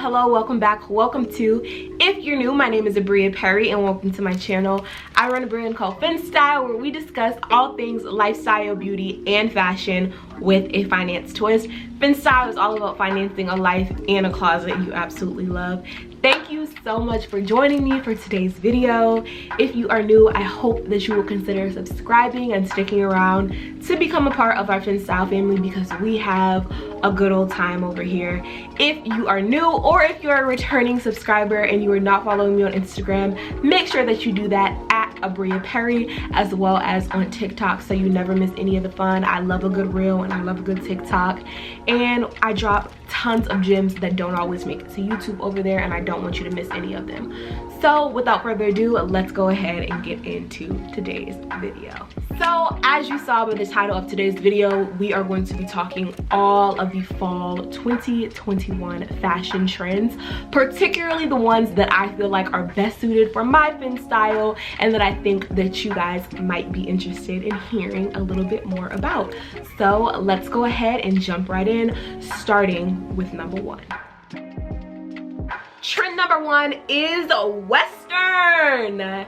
hello, welcome back, welcome to, if you're new, my name is Abria Perry and welcome to my channel. I run a brand called FinStyle where we discuss all things lifestyle, beauty, and fashion with a finance twist. FinStyle is all about financing a life and a closet you absolutely love. Thank you so much for joining me for today's video. If you are new, I hope that you will consider subscribing and sticking around to become a part of our FinStyle family because we have a good old time over here. If you are new or if you're a returning subscriber and you are not following me on Instagram, make sure that you do that at Abria Perry, as well as on TikTok, so you never miss any of the fun. I love a good reel and I love a good TikTok, and I drop tons of gems that don't always make it to YouTube over there, and I don't want you to miss any of them. So without further ado, let's go ahead and get into today's video. So as you saw by the title of today's video, we are going to be talking all of the fall 2021 fashion trends, particularly the ones that I feel like are best suited for my FinStyle and that I think that you guys might be interested in hearing a little bit more about. So let's go ahead and jump right in, starting with number one. Trend number one is Western.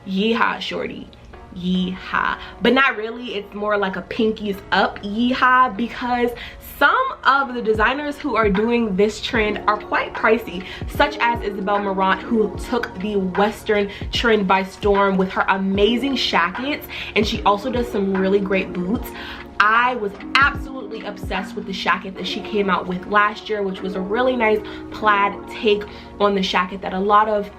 Yeehaw, shorty. Yeehaw. But not really, it's more like a pinkies up yeehaw, because some of the designers who are doing this trend are quite pricey, such as Isabel Marant, who took the Western trend by storm with her amazing shackets, and she also does some really great boots. I was absolutely obsessed with the shacket that she came out with last year, which was a really nice plaid take on the shacket that a lot of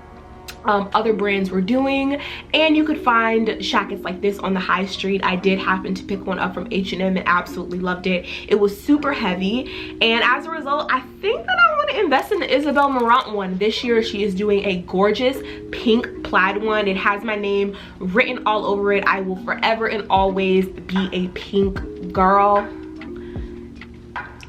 other brands were doing, and you could find shackets like this on the high street. I did happen to pick one up from H&M and absolutely loved it. It was super heavy, and as a result, I think that I want to invest in the Isabel Marant one. This year she is doing a gorgeous pink plaid one. It has my name written all over it. I will forever and always be a pink girl,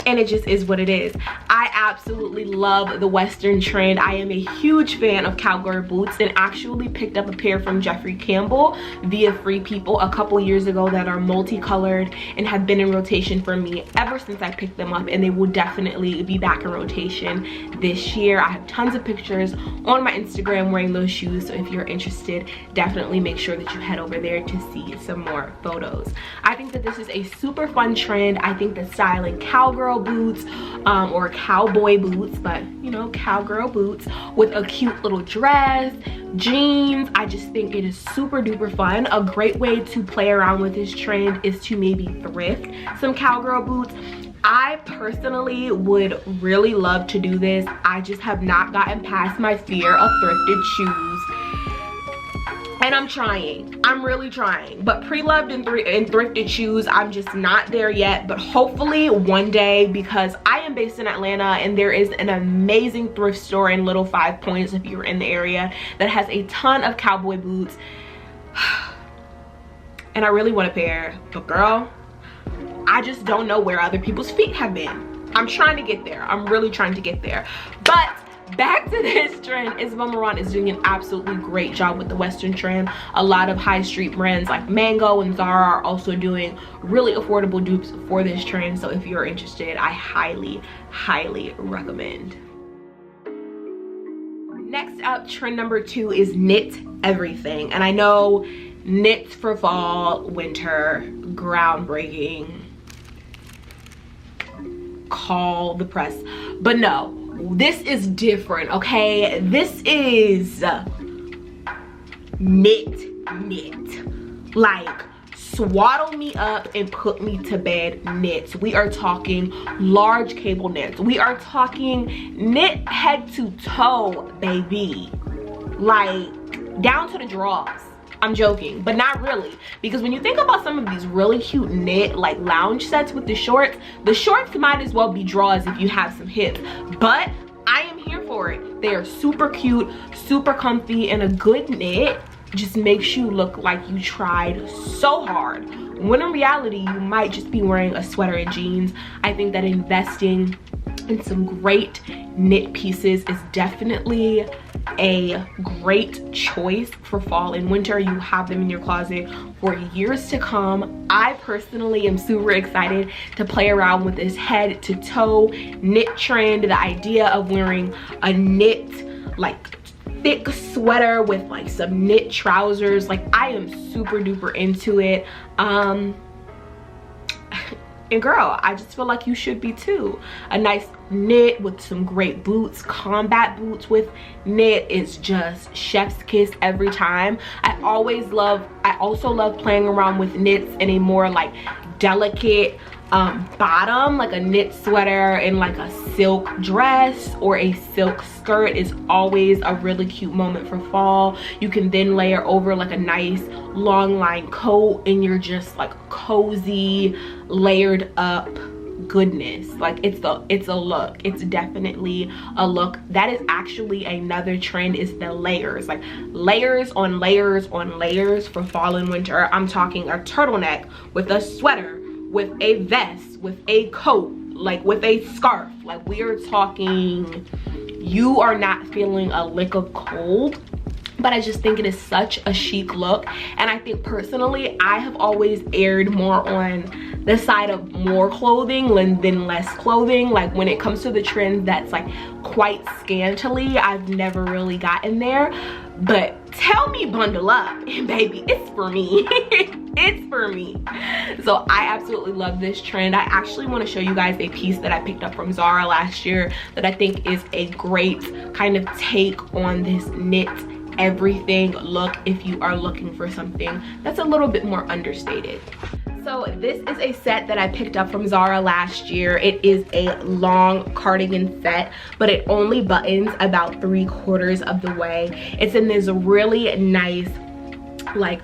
and it just is what it is. I absolutely love the Western trend. I am a huge fan of cowgirl boots, and actually picked up a pair from Jeffrey Campbell via Free People a couple years ago that are multicolored and have been in rotation for me ever since I picked them up, and they will definitely be back in rotation this year. I have tons of pictures on my Instagram wearing those shoes, so if you're interested, definitely make sure that you head over there to see some more photos. I think that this is a super fun trend. I think that styling cowgirl boots or cowboy boots, but you know, cowgirl boots with a cute little dress, jeans, I just think it is super duper fun. A great way to play around with this trend is to maybe thrift some cowgirl boots. I personally would really love to do this. I just have not gotten past my fear of thrifted shoes, and I'm trying. I'm really trying. But pre-loved and thrifted shoes, I'm just not there yet. But hopefully one day, because I am based in Atlanta and there is an amazing thrift store in Little 5 Points, if you're in the area, that has a ton of cowboy boots. And I really want a pair. But girl, I just don't know where other people's feet have been. I'm trying to get there. I'm really trying to get there. But back to this trend, Isabel Marant is doing an absolutely great job with the Western trend. A lot of high street brands like Mango and Zara are also doing really affordable dupes for this trend. So if you're interested, I highly, highly recommend. Next up, trend number two is knit everything. And I know knits for fall, winter, groundbreaking, call the press, but no. This is different, okay? This is knit. Like, swaddle me up and put me to bed knits. We are talking large cable knits. We are talking knit head to toe, baby. Like, down to the drawers. I'm joking, but not really, because when you think about some of these really cute knit like lounge sets with the shorts might as well be drawers if you have some hips, but I am here for it. They are super cute, super comfy, and a good knit just makes you look like you tried so hard, when in reality you might just be wearing a sweater and jeans. I think that investing in some great knit pieces is definitely a great choice for fall and winter. You have them in your closet for years to come. I personally am super excited to play around with this head to toe knit trend. The idea of wearing a knit, like, thick sweater with like some knit trousers, like, I am super duper into it. And girl, I just feel like you should be too. A nice knit with some great boots, combat boots with knit is just chef's kiss every time. I also love playing around with knits in a more like delicate bottom, like a knit sweater and like a silk dress or a silk skirt is always a really cute moment for fall. You can then layer over like a nice long line coat and you're just like cozy, layered up goodness. Like, it's a look. It's definitely a look. That is actually another trend, is the layers, like layers on layers on layers for fall and winter. I'm talking a turtleneck with a sweater, with a vest, with a coat, like with a scarf. Like, we are talking, you are not feeling a lick of cold. But I just think it is such a chic look. And I think personally, I have always erred more on the side of more clothing than less clothing. Like, when it comes to the trend that's like quite scantily, I've never really gotten there. But tell me bundle up, and baby, it's for me. It's for me. So I absolutely love this trend. I actually want to show you guys a piece that I picked up from Zara last year that I think is a great kind of take on this knit everything look if you are looking for something that's a little bit more understated. So this is a set that I picked up from Zara last year. It is a long cardigan set, but it only buttons about 3/4 of the way. It's in this really nice, like,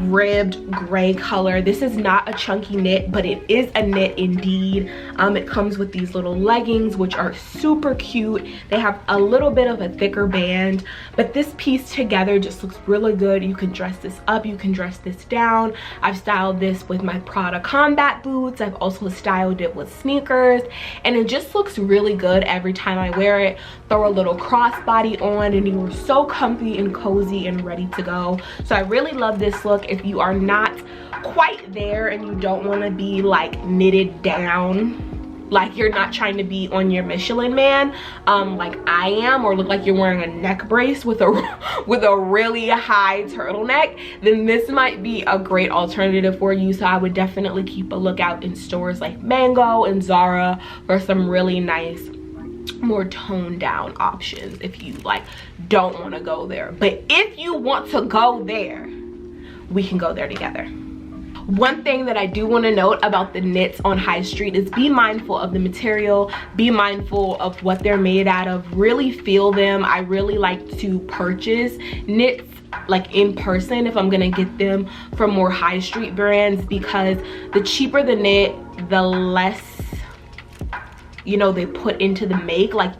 ribbed gray color. This is not a chunky knit, but it is a knit indeed. It comes with these little leggings, which are super cute. They have a little bit of a thicker band, but this piece together just looks really good. You can dress this up, you can dress this down. I've styled this with my Prada combat boots. I've also styled it with sneakers, and it just looks really good every time I wear it. Throw a little crossbody on and you are so comfy and cozy and ready to go. So I really love this look. If you are not quite there and you don't want to be like knitted down, like you're not trying to be on your Michelin man like I am, or look like you're wearing a neck brace with a really high turtleneck, then this might be a great alternative for you. So I would definitely keep a lookout in stores like Mango and Zara for some really nice, more toned down options if you like don't want to go there. But if you want to go there, we can go there together. One thing that I do want to note about the knits on High Street is be mindful of the material, be mindful of what they're made out of, really feel them. I really like to purchase knits like in person if I'm gonna get them from more High Street brands, because the cheaper the knit, the less, you know, they put into the make. Like,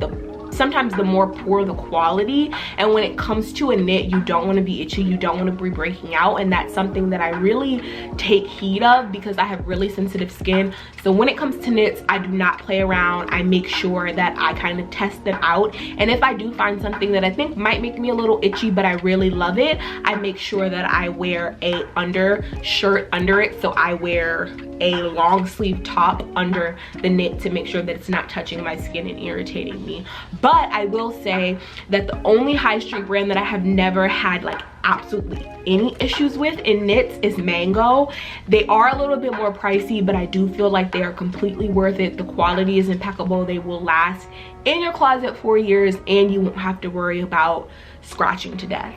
sometimes the more poor the quality, and when it comes to a knit, you don't want to be itchy, you don't want to be breaking out, and that's something that I really take heed of because I have really sensitive skin. So when it comes to knits, I do not play around. I make sure that I kind of test them out, and if I do find something that I think might make me a little itchy but I really love it, I make sure that I wear a undershirt under it. So I wear a long sleeve top under the knit to make sure that it's not touching my skin and irritating me. But I will say that the only High Street brand that I have never had like absolutely any issues with in knits is Mango. They are a little bit more pricey, but I do feel like they are completely worth it. The quality is impeccable. They will last in your closet for years, and you won't have to worry about scratching to death.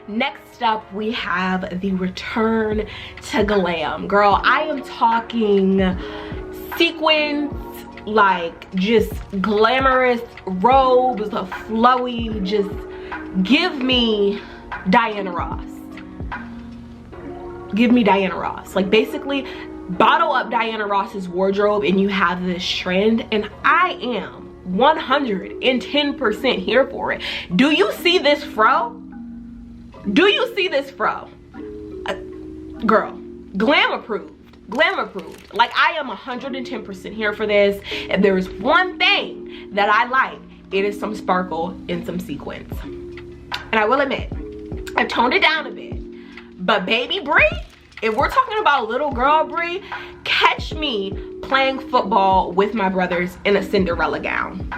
Next up, we have the Return to Glam. Girl, I am talking sequins, like just glamorous robes, a flowy, just give me Diana Ross. Give me Diana Ross. Like, basically bottle up Diana Ross's wardrobe and you have this trend, and I am 110% here for it. Do you see this fro? Do you see this fro? Girl, glam approved. Glam approved. Like, I am 110% here for this. If there is one thing that I like, it is some sparkle and some sequins. And I will admit, I toned it down a bit. But baby Brie, if we're talking about little girl Brie, catch me playing football with my brothers in a Cinderella gown.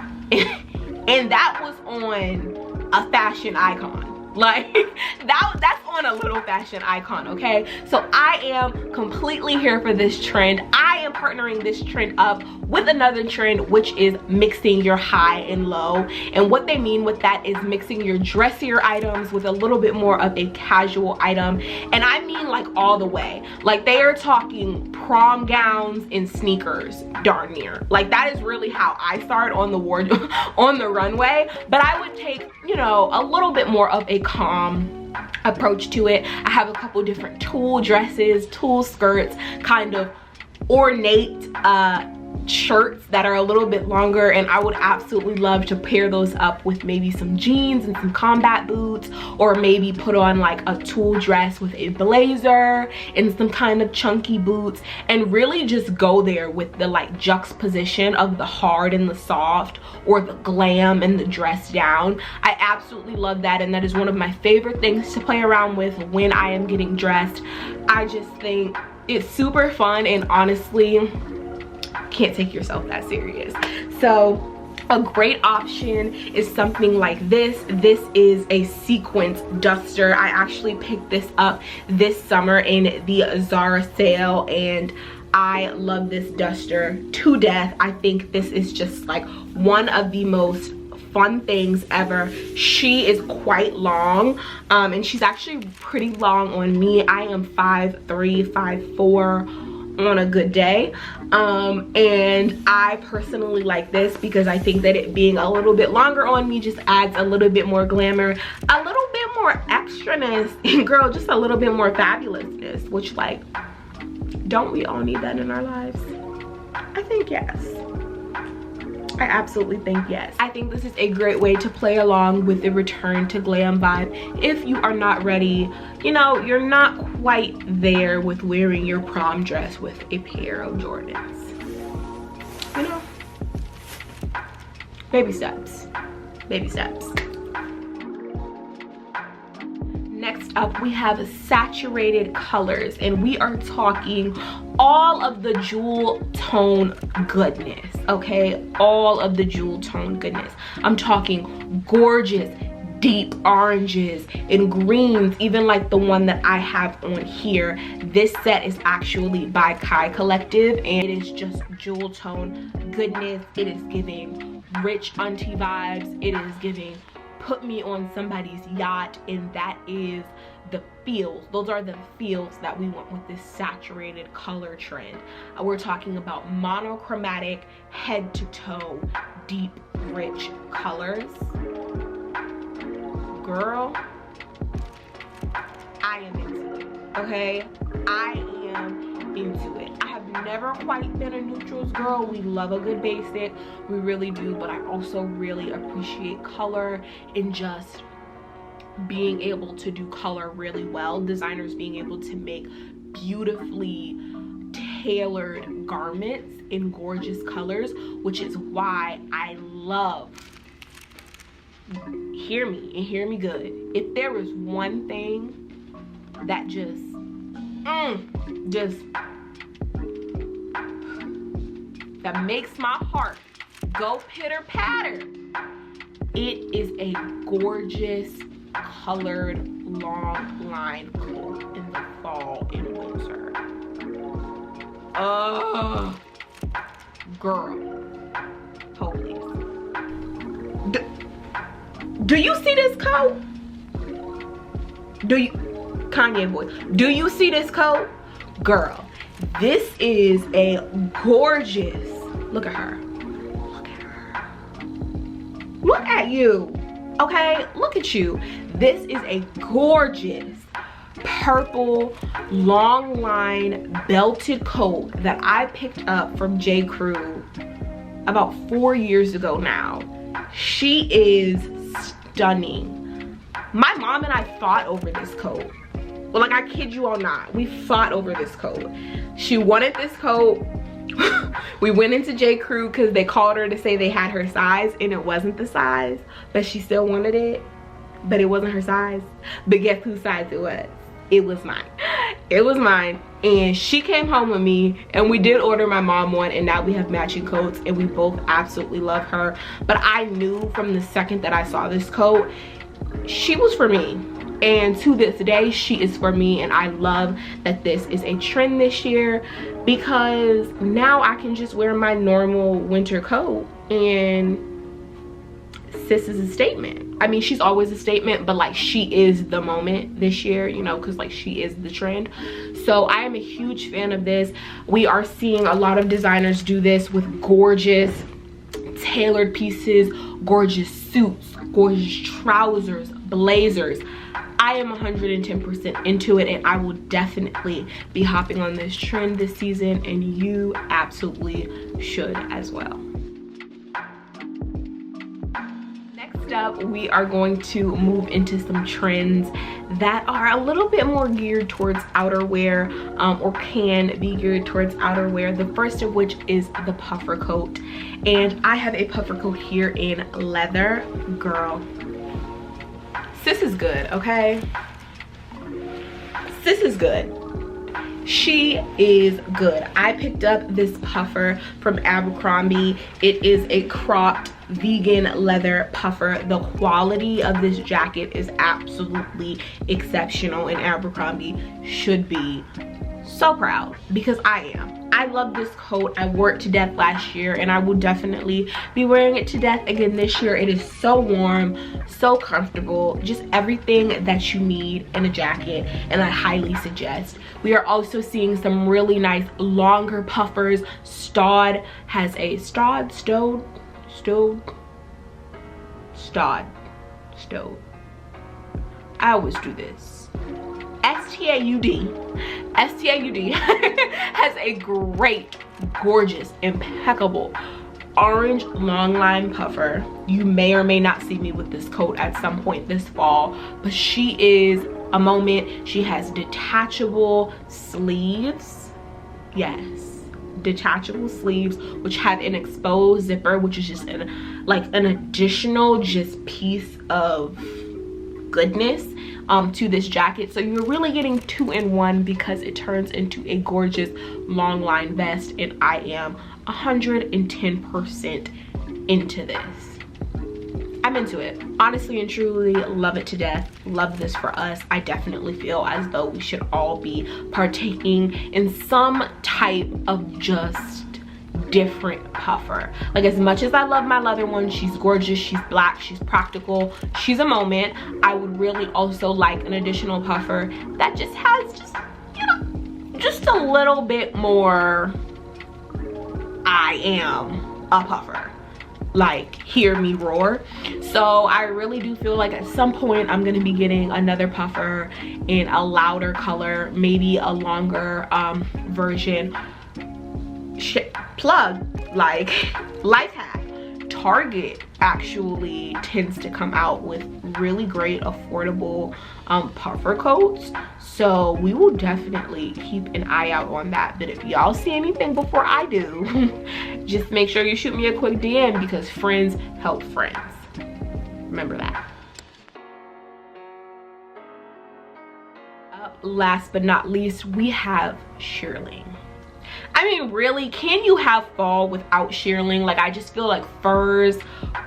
And that was on a fashion icon. Like, that's on a little fashion icon, okay? So I am completely here for this trend. I am partnering this trend up with another trend, which is mixing your high and low. And what they mean with that is mixing your dressier items with a little bit more of a casual item. And I mean like all the way. Like, they are talking prom gowns and sneakers, darn near. Like, that is really how I started on the wardrobe on the runway. But I would take, you know, a little bit more of a calm approach to it. I have a couple different tulle dresses, tulle skirts, kind of ornate shirts that are a little bit longer, and I would absolutely love to pair those up with maybe some jeans and some combat boots, or maybe put on like a tulle dress with a blazer and some kind of chunky boots, and really just go there with the like juxtaposition of the hard and the soft, or the glam and the dress down. I absolutely love that, and that is one of my favorite things to play around with when I am getting dressed. I just think it's super fun, and honestly, can't take yourself that serious. So a great option is something like this. This is a sequence duster. I actually picked this up this summer in the Zara sale, and I love this duster to death. I think this is just like one of the most fun things ever. She is quite long, and she's actually pretty long on me. I am 5'3", 5'4", on a good day, and I personally like this because I think that it being a little bit longer on me just adds a little bit more glamour, a little bit more extraness, and girl, just a little bit more fabulousness, which, like, don't we all need that in our lives? I think yes. I absolutely think yes. I think this is a great way to play along with the Return to Glam vibe. If you are not ready, you know, you're not quite there with wearing your prom dress with a pair of Jordans. You know, baby steps, baby steps. Next up, we have saturated colors, and we are talking all of the jewel tone goodness, okay? All of the jewel tone goodness. I'm talking gorgeous deep oranges and greens, even like the one that I have on here. This set is actually by Kai Collective, and it is just jewel tone goodness. It is giving rich auntie vibes. It is giving put me on somebody's yacht, and that is the feels. Those are the feels that we want with this saturated color trend. We're talking about monochromatic, head to toe, deep, rich colors. Girl, I am into it, okay? I am into it. I have never quite been a neutrals girl. We love a good basic, we really do, but I also really appreciate color and just being able to do color really well. Designers being able to make beautifully tailored garments in gorgeous colors, which is why I love, hear me and hear me good, if there is one thing that just that makes my heart go pitter patter, it is a gorgeous colored long line coat in the fall and winter. Oh, girl, holy. Do you see this coat? Do you, Kanye boy, do you see this coat? Girl, this is a gorgeous, look at her. Look at her. Look at you. Okay, look at you. This is a gorgeous purple long line belted coat that I picked up from J. Crew about 4 years ago now. She is stunning. My mom and I fought over this coat. Well, like, I kid you all not, we fought over this coat. She wanted this coat We went into J. Crew because they called her to say they had her size and it wasn't the size, but she still wanted it, but it wasn't her size. But guess whose size it was? It was mine. It was mine. And she came home with me and we did order my mom one, and now we have matching coats and we both absolutely love her. But I knew from the second that I saw this coat, she was for me. And to this day, she is for me, and I love that this is a trend this year because now I can just wear my normal winter coat and sis is a statement. I mean, she's always a statement, but like she is the moment this year, you know, because like she is the trend. So I am a huge fan of this. We are seeing a lot of designers do this with gorgeous tailored pieces, gorgeous suits, gorgeous trousers, blazers. I am 110% into it, and I will definitely be hopping on this trend this season, and you absolutely should as well. Next up, we are going to move into some trends that are a little bit more geared towards outerwear, or can be geared towards outerwear. The first of which is the puffer coat, and I have a puffer coat here in leather. Girl, sis is good, okay? Sis is good. She is good. I picked up this puffer from Abercrombie. It is a cropped vegan leather puffer. The quality of this jacket is absolutely exceptional, and Abercrombie should be so proud because I am. I love this coat. I wore it to death last year, and I will definitely be wearing it to death again this year. It is so warm, so comfortable, just everything that you need in a jacket, and I highly suggest. We are also seeing some really nice longer puffers. Stod has a Stod. I always do this. S-T-A-U-D has a great, gorgeous, impeccable orange long line puffer. You may or may not see me with this coat at some point this fall, but she is a moment. She has detachable sleeves. Yes, detachable sleeves, which have an exposed zipper, which is just like an additional just piece of goodness to this jacket. So you're really getting 2 in 1 because it turns into a gorgeous long line vest, and I am 110% into this. I'm into it. Honestly and truly love it to death. Love this for us. I definitely feel as though we should all be partaking in some type of just different puffer. Like, as much as I love my leather one, she's gorgeous, she's black, she's practical, she's a moment, I would really also like an additional puffer that just has just, you know, just a little bit more I am a puffer, like hear me roar. So I really do feel like at some point I'm gonna be getting another puffer in a louder color, maybe a longer version. Plug, like, life hack, Target actually tends to come out with really great affordable puffer coats, so we will definitely keep an eye out on that. But if y'all see anything before I do, just make sure you shoot me a quick DM, because friends help friends. Remember that. Last but not least, we have Shearling. I mean, really, can you have fall without shearling? Like, I just feel like furs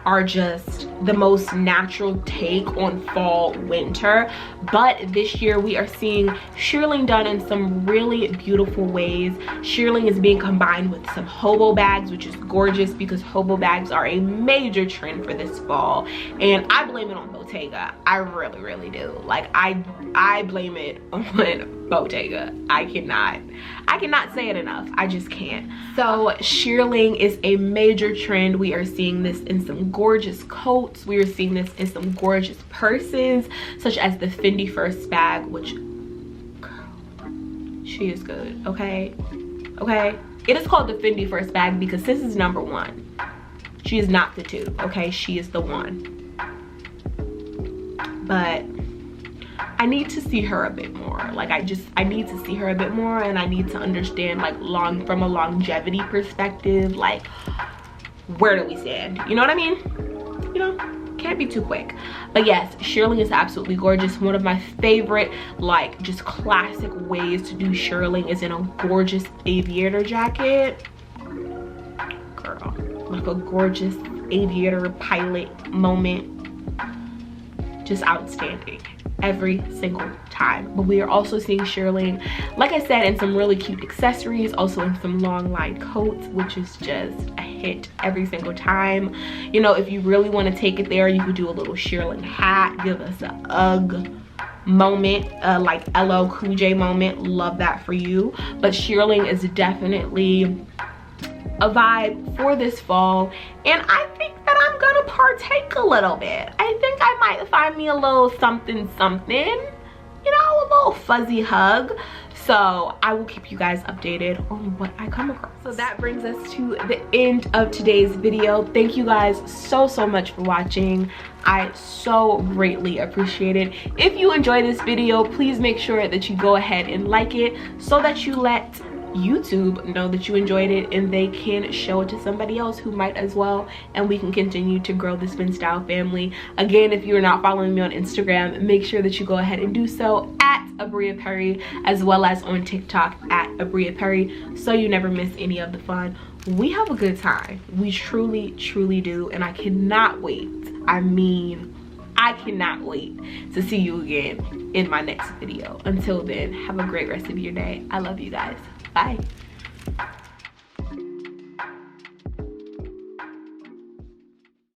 are just the most natural take on fall winter, but this year we are seeing shearling done in some really beautiful ways. Shearling is being combined with some hobo bags, which is gorgeous because hobo bags are a major trend for this fall, and I blame it on Bottega. I really do. Like, I blame it on Bottega. I cannot say it enough. I just can't. So shearling is a major trend. We are seeing this in some gorgeous coats. We are seeing this in some gorgeous purses, such as the Fendi First bag, which, girl, she is good, okay? Okay? It is called the Fendi First bag because this is number 1. She is not the 2, okay? She is the 1. But I need to see her a bit more. Like I need to see her a bit more, and I need to understand like from a longevity perspective, like where do we stand? You know what I mean? You know, can't be too quick. But yes, Shearling is absolutely gorgeous. One of my favorite, like just classic ways to do Shearling is in a gorgeous aviator jacket. Girl, like a gorgeous aviator pilot moment. Just outstanding every single time. But we are also seeing Shearling, like I said, in some really cute accessories, also in some long line coats, which is just a hit every single time. You know, if you really want to take it there, you could do a little Shearling hat, give us a UGG moment, like LL Cool J moment. Love that for you. But Shearling is definitely a vibe for this fall, and I think that I'm gonna partake a little bit. I think I might find me a little something, you know, a little fuzzy hug. So I will keep you guys updated on what I come across. So that brings us to the end of today's video. Thank you guys so much for watching. I so greatly appreciate it. If you enjoy this video, please make sure that you go ahead and like it so that you let YouTube know that you enjoyed it, and they can show it to somebody else who might as well, and we can continue to grow this FinStyle family. Again, if you are not following me on Instagram, make sure that you go ahead and do so at Abria Perry, as well as on TikTok at Abria Perry, so you never miss any of the fun. We have a good time. We truly do, and I cannot wait. I mean, I cannot wait to see you again in my next video. Until then, have a great rest of your day. I love you guys. Bye.